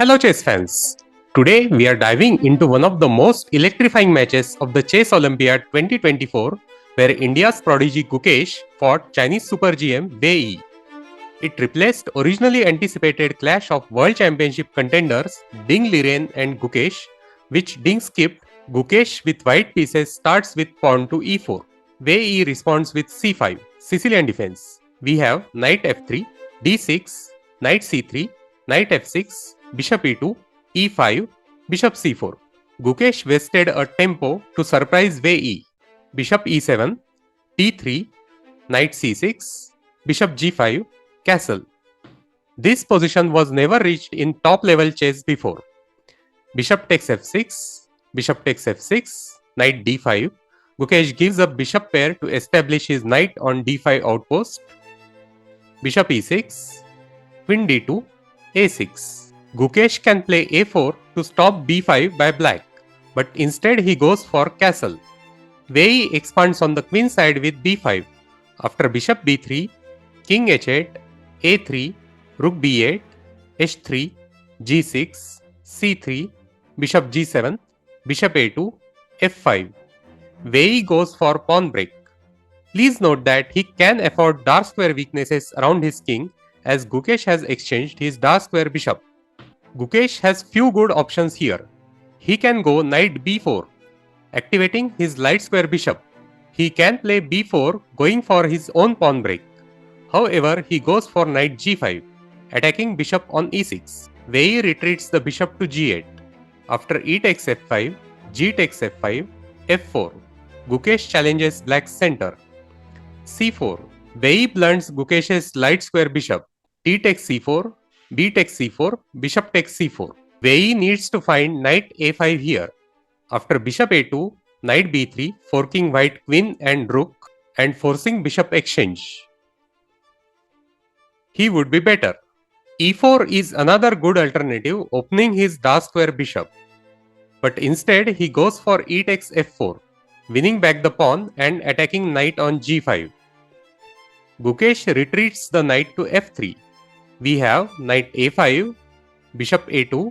Hello chess fans! Today we are diving into one of the most electrifying matches of the Chess Olympiad 2024 where India's prodigy Gukesh fought Chinese Super GM Wei Yi. It replaced originally anticipated clash of World Championship contenders Ding Liren and Gukesh, which Ding skipped. Gukesh with white pieces starts with pawn to e4. Wei Yi responds with c5, Sicilian defense. We have knight f3, d6, knight c3, knight f6, bishop e2, e5, bishop c4. Gukesh wasted a tempo to surprise Wei Yi. Bishop e7, t3, knight c6, bishop g5, castle. This position was never reached in top level chess before. Bishop takes f6, bishop takes f6, knight d5. Gukesh gives up bishop pair to establish his knight on d5 outpost. Bishop e6, queen d2, a6. Gukesh can play a4 to stop b5 by black, but instead he goes for castle. Wei Yi expands on the queen side with b5. After bishop b3, king h8, a3, rook b8, h3, g6, c3, bishop g7, bishop a2, f5. Wei Yi goes for pawn break. Please note that he can afford dark square weaknesses around his king as Gukesh has exchanged his dark square bishop. Gukesh has few good options here. He can go knight b4, activating his light square bishop. He can play b4 going for his own pawn break. However, he goes for knight g5, attacking bishop on e6. Wei Yi retreats the bishop to g8. After e takes f5, g takes f5, f4. Gukesh challenges black's center. c4. Wei Yi blunts Gukesh's light square bishop. t takes c4, b takes c4, bishop takes c4. Wei Yi needs to find knight a5 here. After bishop a2, knight b3, forking white queen and rook and forcing bishop exchange. He would be better. e4 is another good alternative, opening his dark square bishop. But instead he goes for e takes f4, winning back the pawn and attacking knight on g5. Gukesh retreats the knight to f3. We have knight a5, bishop a2,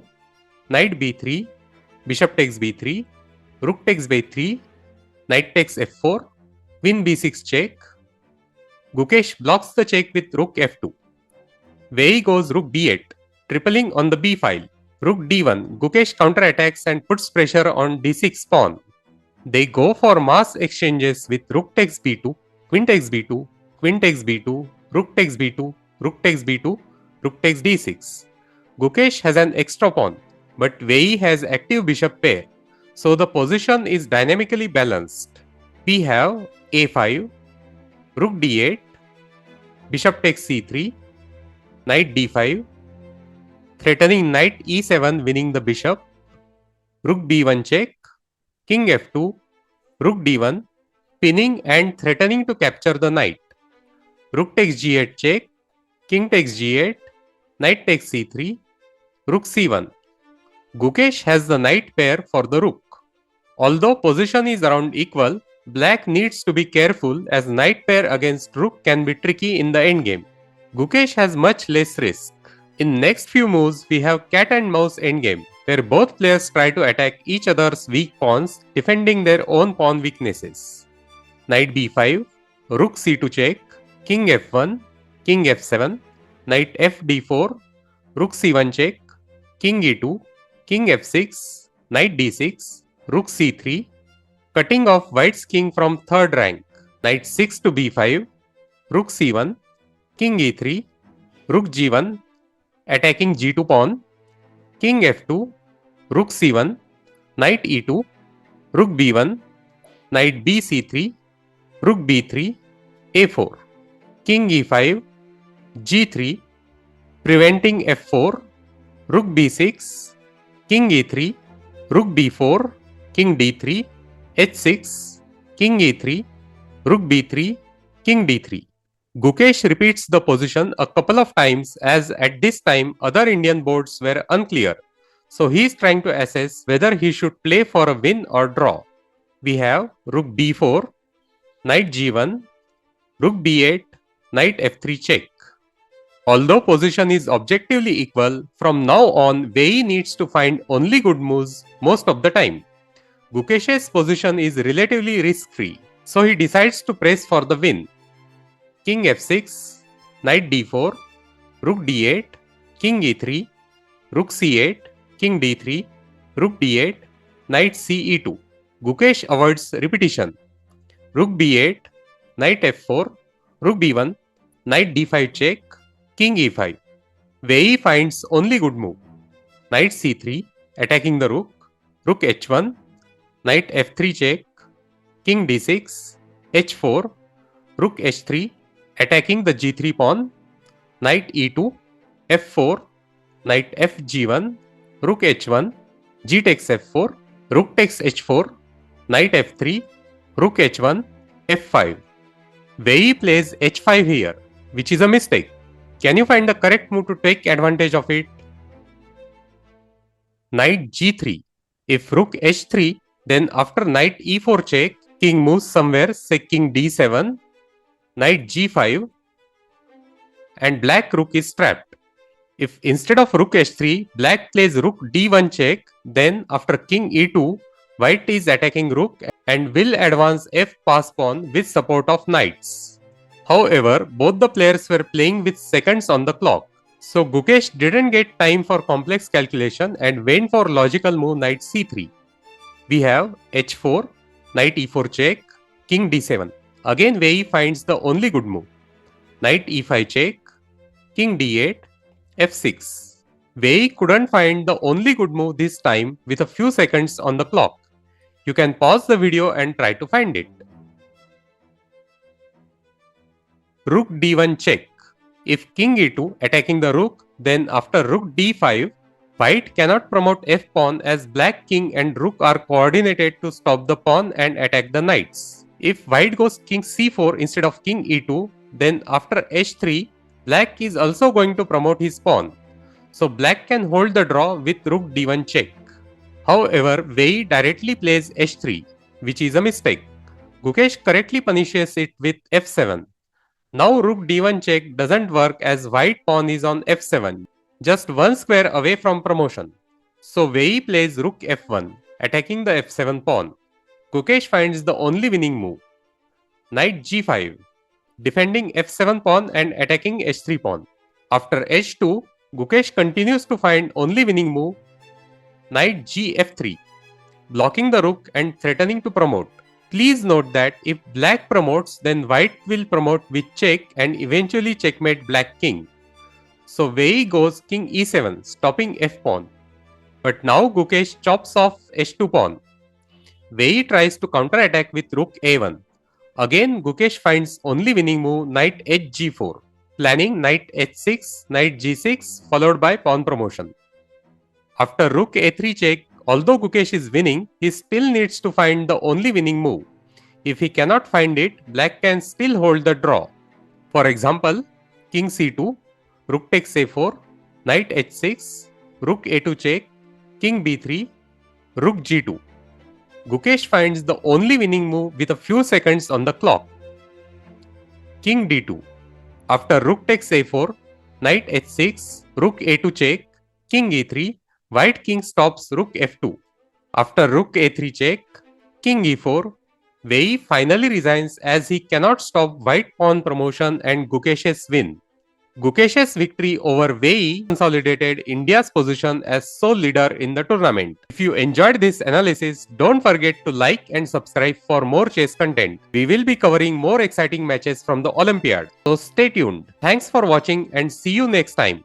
knight b3, bishop takes b3, rook takes b3, knight takes f4, queen b6 check. Gukesh blocks the check with rook f2. Wei Yi goes rook b8, tripling on the b file. Rook d1, Gukesh counterattacks and puts pressure on d6 pawn. They go for mass exchanges with rook takes b2, queen takes b2, queen takes b2, rook takes b2, rook takes b2, rook takes d6. Gukesh has an extra pawn, but Wei Yi has active bishop pair, so the position is dynamically balanced. We have a5, rook d8, bishop takes c3, knight d5, threatening knight e7 winning the bishop, rook b1 check, king f2, rook d1, pinning and threatening to capture the knight. Rook takes g8 check, king takes g8, knight takes c3, rook c1. Gukesh has the knight pair for the rook. Although position is around equal, black needs to be careful as knight pair against rook can be tricky in the endgame. Gukesh has much less risk. In next few moves, we have cat and mouse endgame, where both players try to attack each other's weak pawns, defending their own pawn weaknesses. Knight b5, rook c2 check, king f1, king f7, knight fd4, rook c1 check, king e2, king f6, knight d6, rook c3, cutting off white's king from third rank, knight 6 to b5, rook c1, king e3, rook g1, attacking g2 pawn, king f2, rook c1, knight e2, rook b1, knight bc3, rook b3, a4, king e5, g3, preventing f4, rook b6, king e3, rook b4, king d3, h6, king e3, rook b3, king d3. Gukesh repeats the position a couple of times as at this time other Indian boards were unclear, so he is trying to assess whether he should play for a win or draw. We have rook b4, knight g1, rook b8, knight f3 check. Although position is objectively equal, from now on Wei needs to find only good moves most of the time. Gukesh's position is relatively risk-free, so he decides to press for the win. King f6, knight d4, rook d8, king e3, rook c8, king d3, rook d8, knight ce2. Gukesh avoids repetition. Rook b8, knight f4, rook b1, knight d5 check, king e5. Wei finds only good move. Knight c3, attacking the rook, rook h1, knight f3 check, king d6, h4, rook h3, attacking the g3 pawn, knight e2, f4, knight fg1, rook h1, g takes f4, rook takes h4, knight f3, rook h1, f5. Wei plays h5 here, which is a mistake. Can you find the correct move to take advantage of it? Knight g3. If rook h3, then after knight e4 check, king moves somewhere, say king d7, knight g5, and black rook is trapped. If instead of rook h3, black plays rook d1 check, then after king e2, white is attacking rook and will advance f pass pawn with support of knights. However, both the players were playing with seconds on the clock, so Gukesh didn't get time for complex calculation and went for logical move knight c3. We have h4, knight e4 check, king d7. Again Wei finds the only good move. Knight e5 check, king d8, f6. Wei couldn't find the only good move this time with a few seconds on the clock. You can pause the video and try to find it. Rook d1 check. If king e2 attacking the rook, then after rook d5, white cannot promote f pawn as black king and rook are coordinated to stop the pawn and attack the knights. If white goes king c4 instead of king e2, then after h3, black is also going to promote his pawn. So black can hold the draw with rook d1 check. However, Wei directly plays h3, which is a mistake. Gukesh correctly punishes it with f7. Now rook d1 check doesn't work as white pawn is on f7, just one square away from promotion. So Wei plays rook f1, attacking the f7 pawn. Gukesh finds the only winning move. Knight g5, defending f7 pawn and attacking h3 pawn. After h2, Gukesh continues to find only winning move. Knight gf3, blocking the rook and threatening to promote. Please note that if black promotes, then white will promote with check and eventually checkmate black king. So Wei goes king e7, stopping f pawn. But now Gukesh chops off h2 pawn. Wei tries to counterattack with rook a1. Again Gukesh finds only winning move knight hg4, planning knight h6, knight g6 followed by pawn promotion. After rook a3 check, although Gukesh is winning, he still needs to find the only winning move. If he cannot find it, black can still hold the draw. For example, king c2, rook takes a4, knight h6, rook a2 check, king b3, rook g2. Gukesh finds the only winning move with a few seconds on the clock. King d2. After rook takes a4, knight h6, rook a2 check, king e3, white king stops rook f2. After rook a3 check, king e4, Wei finally resigns as he cannot stop white pawn promotion and Gukesh's win. Gukesh's victory over Wei consolidated India's position as sole leader in the tournament. If you enjoyed this analysis, don't forget to like and subscribe for more chess content. We will be covering more exciting matches from the Olympiad, so stay tuned. Thanks for watching and see you next time.